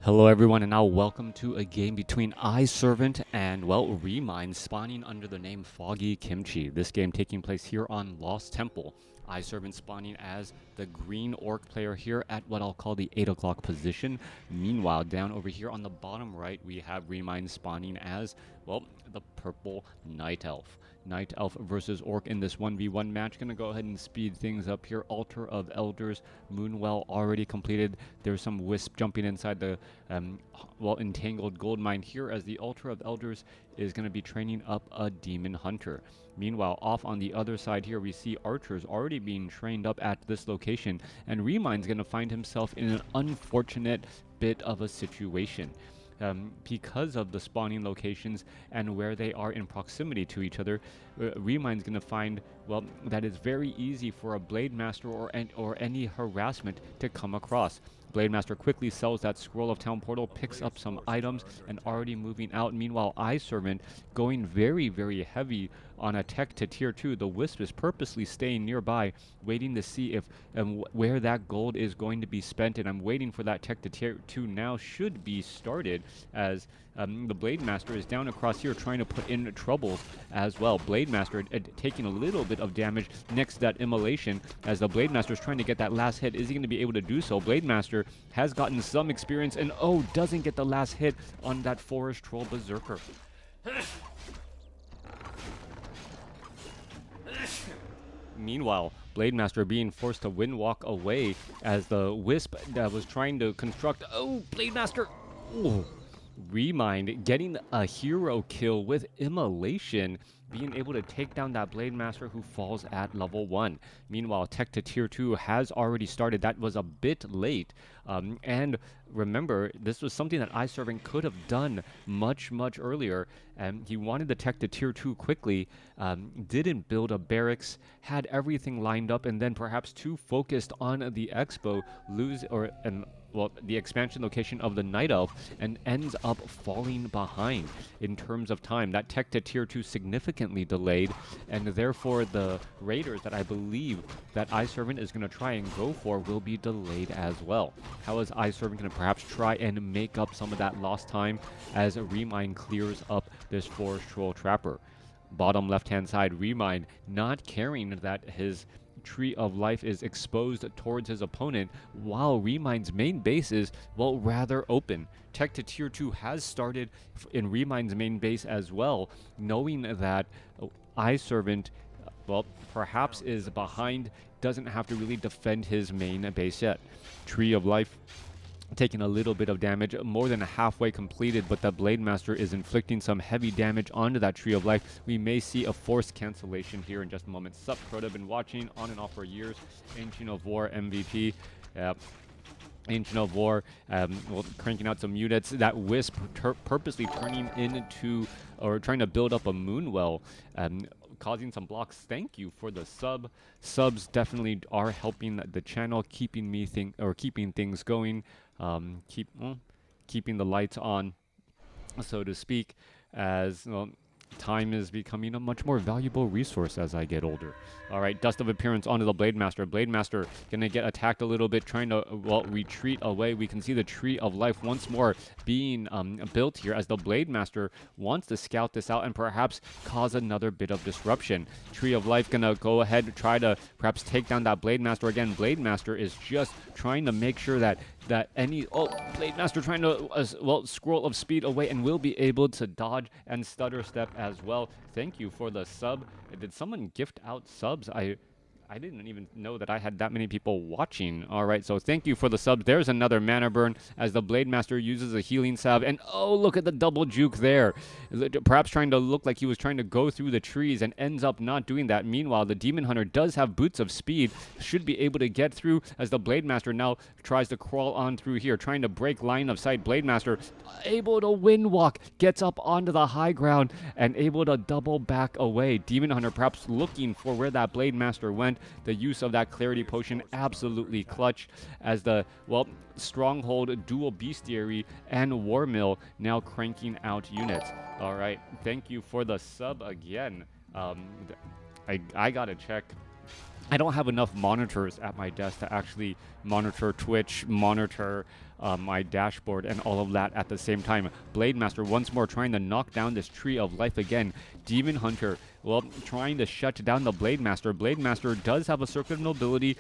Hello everyone, and now welcome to a game between iServant and, well, ReMinD, spawning under the name Foggy Kimchi. This game taking place here on Lost Temple. iServant spawning as the green orc player here at what I'll call the 8 o'clock position. Meanwhile, down over here on the bottom right, we have ReMinD spawning as, well, the purple night elf. Night Elf versus Orc in this 1v1 match. Gonna go ahead and speed things up here. Altar of Elders, Moonwell already completed. There's some wisp jumping inside the entangled gold mine here, as the Altar of Elders is going to be training up a Demon Hunter. Meanwhile, off on the other side here, we see archers already being trained up at this location, and ReMinD's going to find himself in an unfortunate bit of a situation. Because of the spawning locations and where they are in proximity to each other, ReMinD's going to find, well, that it's very easy for a Blade Master or any harassment to come across. Blade Master quickly sells that Scroll of Town Portal, picks up some items, and already moving out. Meanwhile, iServant going very, very heavy on a tech to tier 2. The Wisp is purposely staying nearby, waiting to see if where that gold is going to be spent, and I'm waiting for that tech to tier 2 now should be started, as the Blade Master is down across here trying to put in troubles as well. Blade Master taking a little bit of damage next to that immolation, as the Blade Master is trying to get that last hit. Is he going to be able to do so? Blade Master has gotten some experience and, oh, doesn't get the last hit on that Forest Troll Berserker. Meanwhile, Blade Master being forced to windwalk away as the Wisp that was trying to construct. Oh, Blade Master! Ooh. ReMinD getting a hero kill with immolation, being able to take down that Blade Master who falls at level 1. Meanwhile, tech to tier 2 has already started. That was a bit late. And remember, this was something that iServant could have done much earlier. He wanted the tech to tier 2 quickly, didn't build a barracks, had everything lined up, and then perhaps too focused on the expo, the expansion location of the Night Elf, and ends up falling behind in terms of time. That tech to tier 2 significantly delayed, and therefore the raiders that I believe that iServant is going to try and go for will be delayed as well. How is iServant going to perhaps try and make up some of that lost time as ReMinD clears up this Forest Troll Trapper? Bottom left-hand side, ReMinD not caring that his Tree of Life is exposed towards his opponent, while ReMinD's main base is, well, rather open. Tech to tier 2 has started in ReMinD's main base as well, knowing that iServant, well, perhaps is behind, doesn't have to really defend his main base yet. Tree of Life taking a little bit of damage, more than halfway completed, but the Blade Master is inflicting some heavy damage onto that Tree of Life. We may see a forced cancellation here in just a moment. Sup, Crota, been watching on and off for years. Ancient of War MVP. Ancient of War, cranking out some units. That Wisp purposely turning into, or trying to build up a Moonwell, causing some blocks. Thank you for the sub. Subs definitely are helping the channel, keeping things going, keeping the lights on, so to speak, as well. Time is becoming a much more valuable resource as I get older. All right, Dust of Appearance onto the Blade Master. Blade Master gonna get attacked a little bit, trying to, well, retreat away. We can see the Tree of Life once more being built here, as the Blade Master wants to scout this out and perhaps cause another bit of disruption. Tree of Life gonna go ahead and try to perhaps take down that Blade Master again. Blade Master is just trying to make sure that Blade Master trying to, Scroll of Speed away, and will be able to dodge and stutter step as well. Thank you for the sub. Did someone gift out subs? I didn't even know that I had that many people watching. All right, so thank you for the subs. There's another mana burn as the Blade Master uses a healing salve, and oh, look at the double juke there. Perhaps trying to look like he was trying to go through the trees and ends up not doing that. Meanwhile, the Demon Hunter does have Boots of Speed, should be able to get through, as the Blade Master now tries to crawl on through here, trying to break line of sight. Blade Master able to windwalk, gets up onto the high ground, and able to double back away. Demon Hunter perhaps looking for where that Blade Master went. The use of that Clarity Potion absolutely clutch, as the, well, Stronghold, Dual Bestiary, and War Mill now cranking out units. All right, thank you for the sub again. I gotta check I don't have enough monitors at my desk to actually monitor Twitch, monitor my dashboard and all of that at the same time. Blade Master once more trying to knock down this tree of life again. Demon Hunter, well, trying to shut down the Blade Master. Blade Master does have a Circuit of Nobility,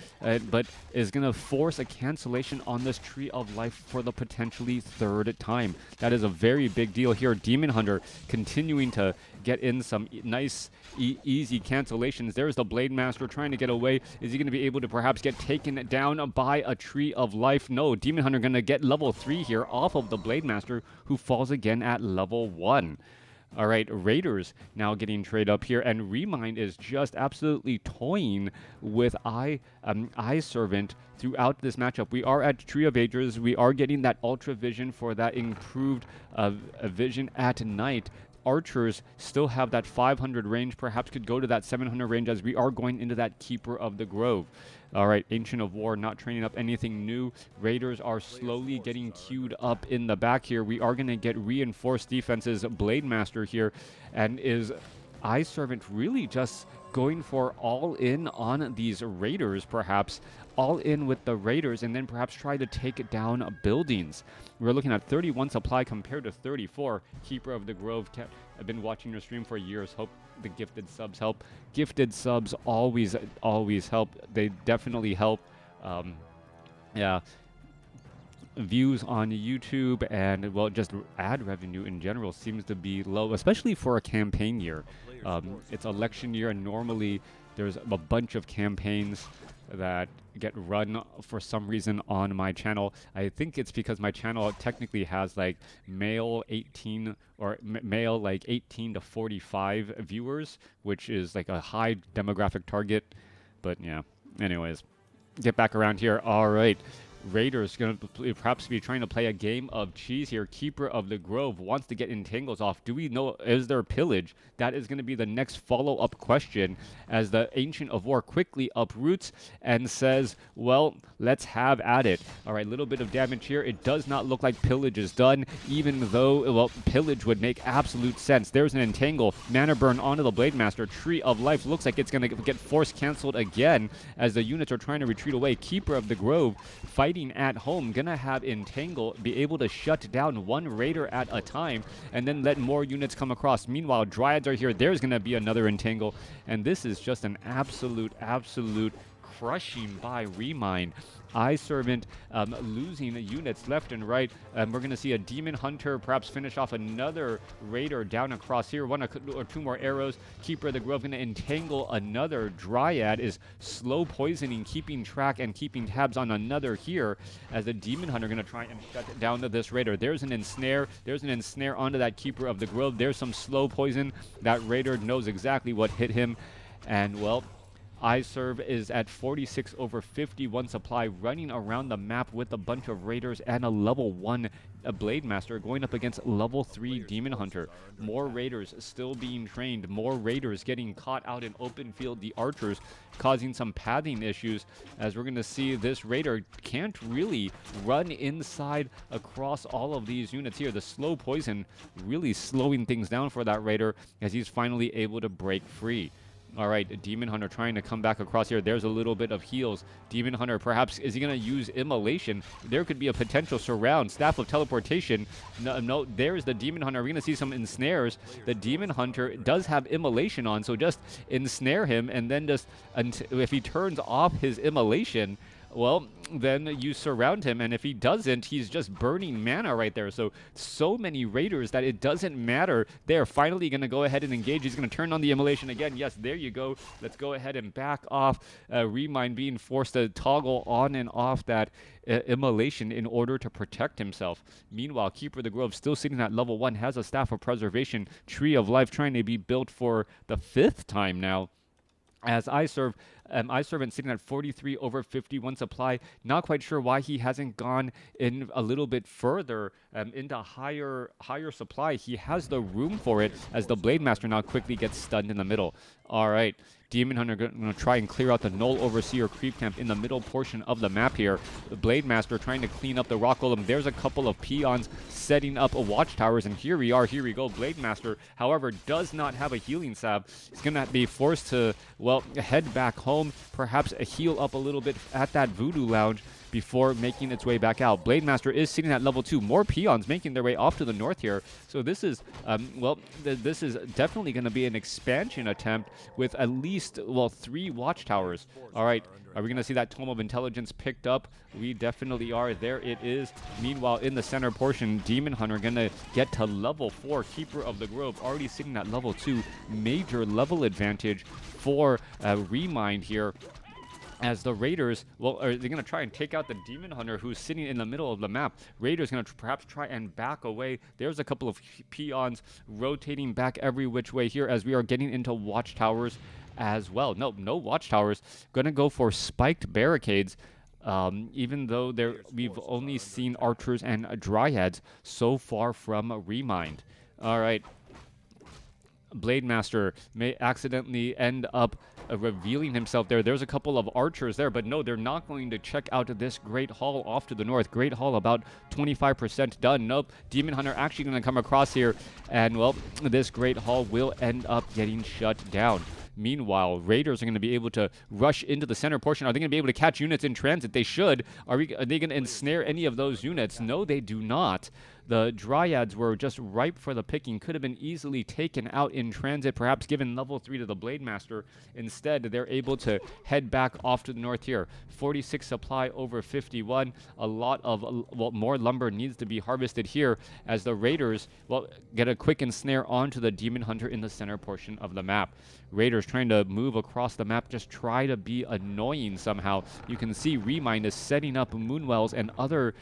but is going to force a cancellation on this Tree of Life for the potentially third time. That is a very big deal here. Demon Hunter continuing to get in some nice, easy cancellations. There's the Blade Master trying to get away. Is he going to be able to perhaps get taken down by a Tree of Life? No, Demon Hunter going to get level 3 here off of the Blade Master, who falls again at level 1. All right, Raiders now getting trade up here, and ReMinD is just absolutely toying with Eye Servant throughout this matchup. We are at Tree of Ages. We are getting that Ultra Vision for that improved vision at night. Archers still have that 500 range, perhaps could go to that 700 range as we are going into that Keeper of the Grove. All right, Ancient of War not training up anything new. Raiders are slowly getting queued up in the back here. We are going to get reinforced defenses. Blade Master here, and is Eye Servant really just going for all in on these Raiders, perhaps all in with the Raiders, and then perhaps try to take down buildings. We're looking at 31 supply compared to 34. Keeper of the Grove, I've been watching your stream for years. Hope the gifted subs help. Gifted subs always help. They definitely help. Yeah. Views on YouTube and, well, just ad revenue in general seems to be low, especially for a campaign year. It's election year, and normally there's a bunch of campaigns that get run for some reason on my channel. I think it's because my channel technically has like male 18 or male like 18 to 45 viewers, which is like a high demographic target. But yeah, anyways, get back around here. All right. Raiders going to perhaps be trying to play a game of cheese here. Keeper of the Grove wants to get entangles off. Do we know, is there pillage? That is going to be the next follow-up question, as the Ancient of War quickly uproots and says, well, let's have at it. All right, little bit of damage here. It does not look like pillage is done, even though, well, pillage would make absolute sense. There's an entangle. Mana burn onto the Blade Master. Tree of Life looks like it's going to get force canceled again as the units are trying to retreat away. Keeper of the Grove fighting at home, gonna have entangle, be able to shut down one Raider at a time and then let more units come across. Meanwhile, Dryads are here. There's gonna be another entangle, and this is just an absolute crushing by ReMinD. Eye Servant losing units left and right. We're going to see a Demon Hunter perhaps finish off another Raider down across here. One or two more arrows. Keeper of the Grove going to entangle another. Dryad is slow poisoning, keeping track and keeping tabs on another here, as the Demon Hunter going to try and shut down this Raider. There's an ensnare. There's an ensnare onto that Keeper of the Grove. There's some slow poison. That Raider knows exactly what hit him. And, well, iServe is at 46 over 51 supply, running around the map with a bunch of Raiders and a level 1 Blade Master going up against level 3 Demon Hunter. More Raiders still being trained, more Raiders getting caught out in open field. The Archers causing some pathing issues, as we're going to see this Raider can't really run inside across all of these units here. The slow poison really slowing things down for that Raider as he's finally able to break free. All right, Demon Hunter trying to come back across here. There's a little bit of heals. Demon Hunter, perhaps, is he going to use Immolation? There could be a potential surround. Staff of Teleportation. No, there's the Demon Hunter. We're going to see some ensnares. The Demon Hunter does have Immolation on, so just ensnare him, and then just, if he turns off his Immolation, well, then you surround him, and if he doesn't, he's just burning mana right there. So many Raiders that it doesn't matter. They're finally going to go ahead and engage. He's going to turn on the Immolation again. Yes, there you go. Let's go ahead and back off. ReMinD being forced to toggle on and off that Immolation in order to protect himself. Meanwhile, Keeper of the Grove still sitting at level 1, has a Staff of Preservation, Tree of Life trying to be built for the 5th time now. As iServant sitting at 43 over 51 supply. Not quite sure why he hasn't gone in a little bit further into higher supply. He has the room for it, as the Blade Master now quickly gets stunned in the middle. All right, Demon Hunter going to try and clear out the Null Overseer creep camp in the middle portion of the map here. The Blade Master trying to clean up the Rock Golem. There's a couple of peons setting up watchtowers, and here we go. Blade Master, however, does not have a healing salve. He's going to be forced to, well, head back home, perhaps heal up a little bit at that Voodoo Lounge, before making its way back out. Blade Master is sitting at level 2. More peons making their way off to the north here. So this is, this is definitely going to be an expansion attempt with at least, 3 watchtowers. All right, are we going to see that Tome of Intelligence picked up? We definitely are. There it is. Meanwhile, in the center portion, Demon Hunter going to get to level 4. Keeper of the Grove already sitting at level 2. Major level advantage for ReMinD here. As the Raiders, they're going to try and take out the Demon Hunter who's sitting in the middle of the map. Raiders going to perhaps try and back away. There's a couple of peons rotating back every which way here as we are getting into watchtowers as well. No watchtowers. Going to go for spiked barricades. Even though we've only seen archers and dryads so far from ReMinD. All right. Blade Master may accidentally end up revealing himself there. There's a couple of archers there, but no, they're not going to check out this Great Hall off to the north. Great Hall about 25% done. Nope, Demon Hunter actually going to come across here, and well, this Great Hall will end up getting shut down. Meanwhile, Raiders are going to be able to rush into the center portion. Are they going to be able to catch units in transit? They should. Are they going to ensnare any of those units? No, they do not. The Dryads were just ripe for the picking, could have been easily taken out in transit, perhaps given level 3 to the Blade Master. Instead, they're able to head back off to the north here. 46 supply over 51. A lot of, more lumber needs to be harvested here as the Raiders, get a quick ensnare onto the Demon Hunter in the center portion of the map. Raiders trying to move across the map, just try to be annoying somehow. You can see ReMinD is setting up moonwells and other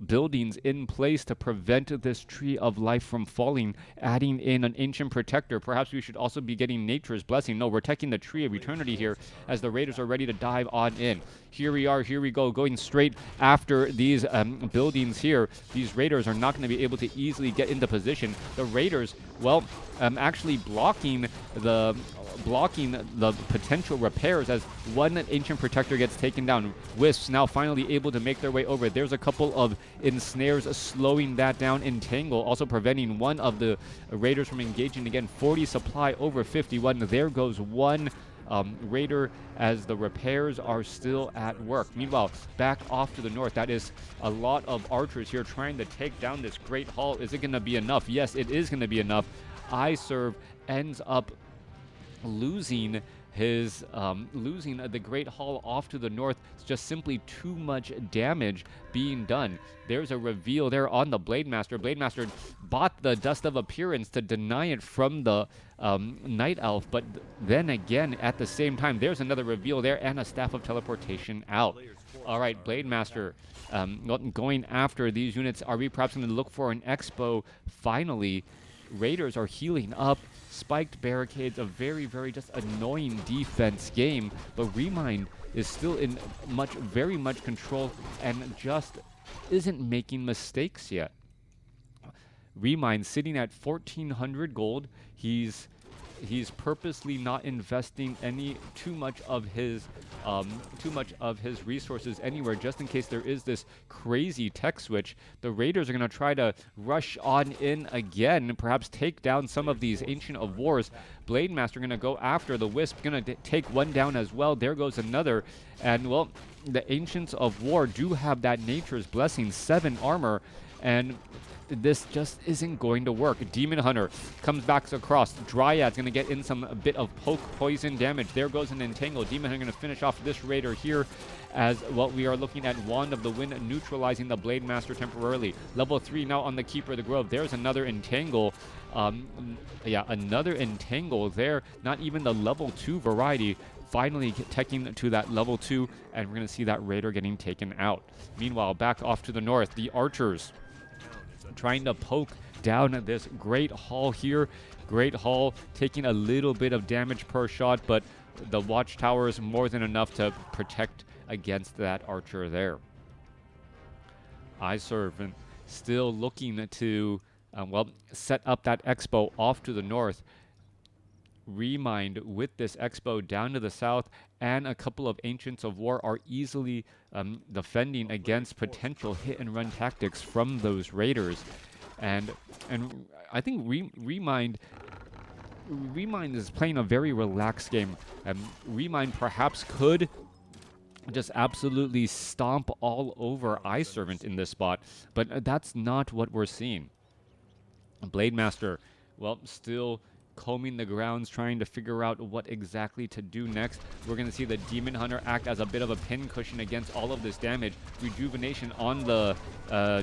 buildings in place to prevent this tree of life from falling, adding in an ancient protector. Perhaps we should also be getting nature's blessing. No, we're taking the tree of eternity here as the Raiders are ready to dive on in. Here we are, here we go, going straight after these buildings here. These Raiders are not going to be able to easily get into position. The Raiders, actually blocking the potential repairs as one ancient protector gets taken down. Wisps now finally able to make their way over. There's a couple of ensnares slowing that down. Entangle also preventing one of the Raiders from engaging again. 40 supply over 51. There goes one Raider as the repairs are still at work. Meanwhile, back off to the north, that is a lot of archers here trying to take down this Great Hall. Is it going to be enough? Yes, it is going to be enough. iServe ends up losing the Great Hall off to the north. It's just simply too much damage being done. There's a reveal there on the Blade Master. Blade Master bought the Dust of Appearance to deny it from the Night Elf, but then again, at the same time, there's another reveal there and a Staff of Teleportation out. All right, Blade Master going after these units. Are we perhaps going to look for an Expo finally? Raiders are healing up. Spiked barricades, a very, very just annoying defense game, but ReMinD is still in very much control and just isn't making mistakes yet. ReMinD sitting at 1,400 gold. He's purposely not investing too much of his resources anywhere, just in case there is this crazy tech switch. The Raiders are going to try to rush on in again, and perhaps take down some of these Ancient of Wars. Blade Master going to go after the Wisp, going to take one down as well. There goes another, and well, the Ancients of War do have that Nature's Blessing, 7 armor, and this just isn't going to work. Demon Hunter comes back across. Dryad's going to get in some bit of poke poison damage. There goes an Entangle. Demon Hunter going to finish off this Raider here as well. We are looking at Wand of the Wind neutralizing the Blade Master temporarily. Level 3 now on the Keeper of the Grove. There's another Entangle. Another Entangle there. Not even the level 2 variety. Finally taking to that level 2, and we're going to see that Raider getting taken out. Meanwhile, back off to the north, the Archers trying to poke down this Great Hall here. Great Hall taking a little bit of damage per shot, but the Watchtower is more than enough to protect against that Archer there. iServe still looking to set up that Expo off to the north. ReMinD with this Expo down to the south, and a couple of Ancients of War are easily defending against potential hit-and-run tactics from those Raiders. And I think ReMinD is playing a very relaxed game. ReMinD perhaps could just absolutely stomp all over Eye Servant in this spot, but that's not what we're seeing. Blade Master, well, still combing the grounds, trying to figure out what exactly to do next. We're going to see the Demon Hunter act as a bit of a pin cushion against all of this damage. Rejuvenation on the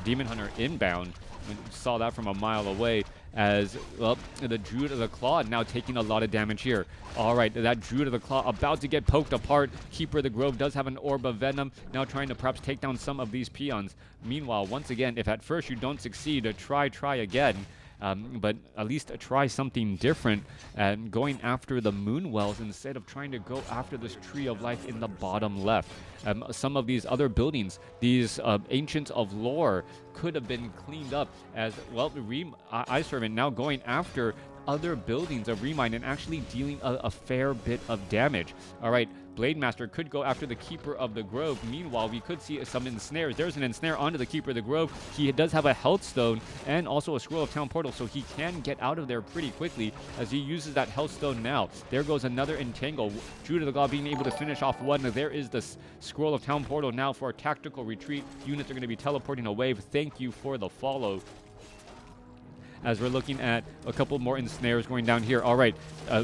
Demon Hunter inbound. We saw that from a mile away as, well, the Druid of the Claw now taking a lot of damage here. All right, that Druid of the Claw about to get poked apart. Keeper of the Grove does have an Orb of Venom, now trying to perhaps take down some of these peons. Meanwhile, once again, if at first you don't succeed, try again. But at least try something different and going after the Moonwells instead of trying to go after this Tree of Life in the bottom left. Some of these other buildings, these Ancients of Lore, could have been cleaned up as, well, Eye Servant now going after other buildings of ReMinD and actually dealing a fair bit of damage. All right, Blade Master could go after the Keeper of the Grove. Meanwhile, we could see some ensnares. There's an ensnare onto the Keeper of the Grove. He does have a Health Stone and also a Scroll of Town Portal, so he can get out of there pretty quickly as he uses that Health Stone now. There goes another Entangle. Druid of the God being able to finish off one. There is the Scroll of Town Portal now for a tactical retreat. Units are going to be teleporting a wave. Thank you for the follow. As we're looking at a couple more ensnares going down here. All right,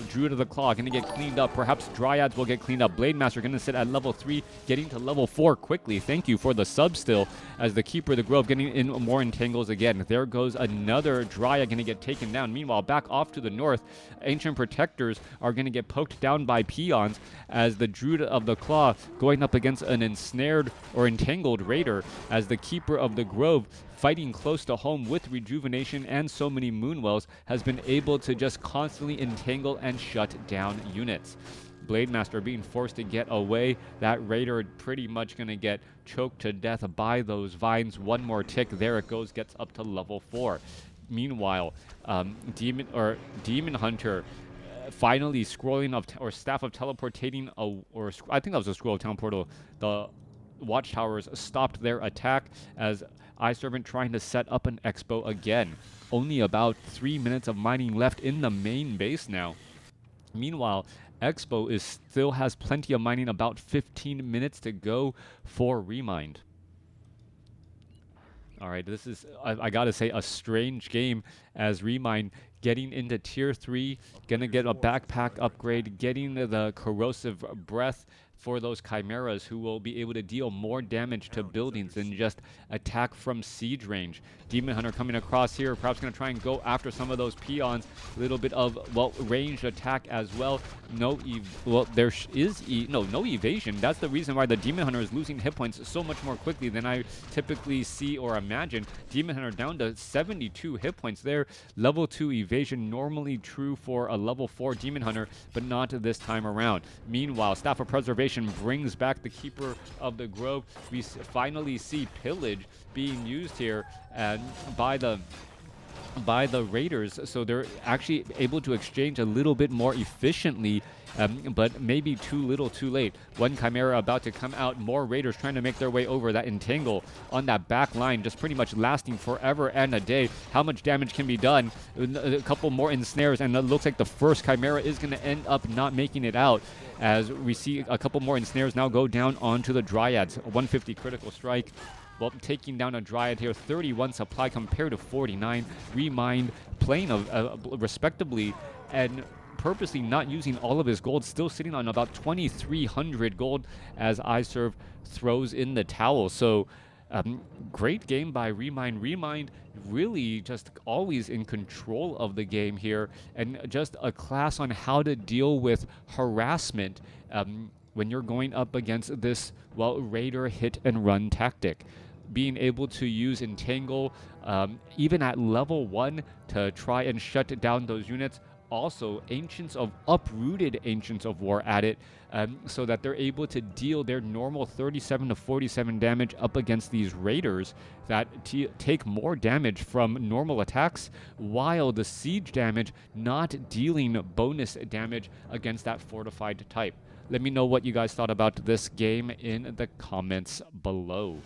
Druid of the Claw going to get cleaned up. Perhaps Dryads will get cleaned up. Blade Master going to sit at level 3, getting to level 4 quickly. Thank you for the sub still, as the Keeper of the Grove getting in more entangles again. There goes another Dryad going to get taken down. Meanwhile, back off to the north, Ancient Protectors are going to get poked down by peons as the Druid of the Claw going up against an ensnared or entangled Raider, as the Keeper of the Grove fighting close to home with Rejuvenation and so many Moonwells has been able to just constantly entangle and shut down units. Blade Master being forced to get away. That Raider pretty much going to get choked to death by those vines. One more tick. There it goes. Gets up to level 4. Meanwhile, Demon Hunter finally scrolling of or Staff of Teleportating, or I think that was a Scroll of Town Portal. The Watchtowers stopped their attack as Eye Servant trying to set up an expo again. Only about 3 minutes of mining left in the main base now. Meanwhile, Expo still has plenty of mining, about 15 minutes to go for ReMinD. All right, this is, I gotta say, a strange game as ReMinD getting into Tier 3, gonna get a backpack upgrade, getting the Corrosive Breath for those Chimeras who will be able to deal more damage to buildings than just attack from siege range. Demon Hunter coming across here, perhaps going to try and go after some of those peons. A little bit of, well, ranged attack as well. No evasion. That's the reason why the Demon Hunter is losing hit points so much more quickly than I typically see or imagine. Demon Hunter down to 72 hit points there. Level 2 evasion, normally true for a level 4 Demon Hunter, but not this time around. Meanwhile, Staff of Preservation brings back the Keeper of the Grove. We finally see Pillage being used here and by the Raiders, so they're actually able to exchange a little bit more efficiently, but maybe too little too late. One Chimera about to come out, more Raiders trying to make their way over. That entangle on that back line just pretty much lasting forever and a day. How much damage can be done? A couple more ensnares, and it looks like the first Chimera is going to end up not making it out, as we see a couple more ensnares now go down onto the Dryads. 150 critical strike. Well, taking down a Dryad here, 31 supply compared to 49. ReMinD playing respectably and purposely not using all of his gold, still sitting on about 2,300 gold as iServe throws in the towel. So great game by ReMinD. ReMinD really just always in control of the game here, and just a class on how to deal with harassment when you're going up against this, well, Raider hit and run tactic. Being able to use Entangle even at level 1 to try and shut down those units. Also, uprooted Ancients of War at it, so that they're able to deal their normal 37 to 47 damage up against these Raiders that take more damage from normal attacks, while the siege damage not dealing bonus damage against that fortified type. Let me know what you guys thought about this game in the comments below.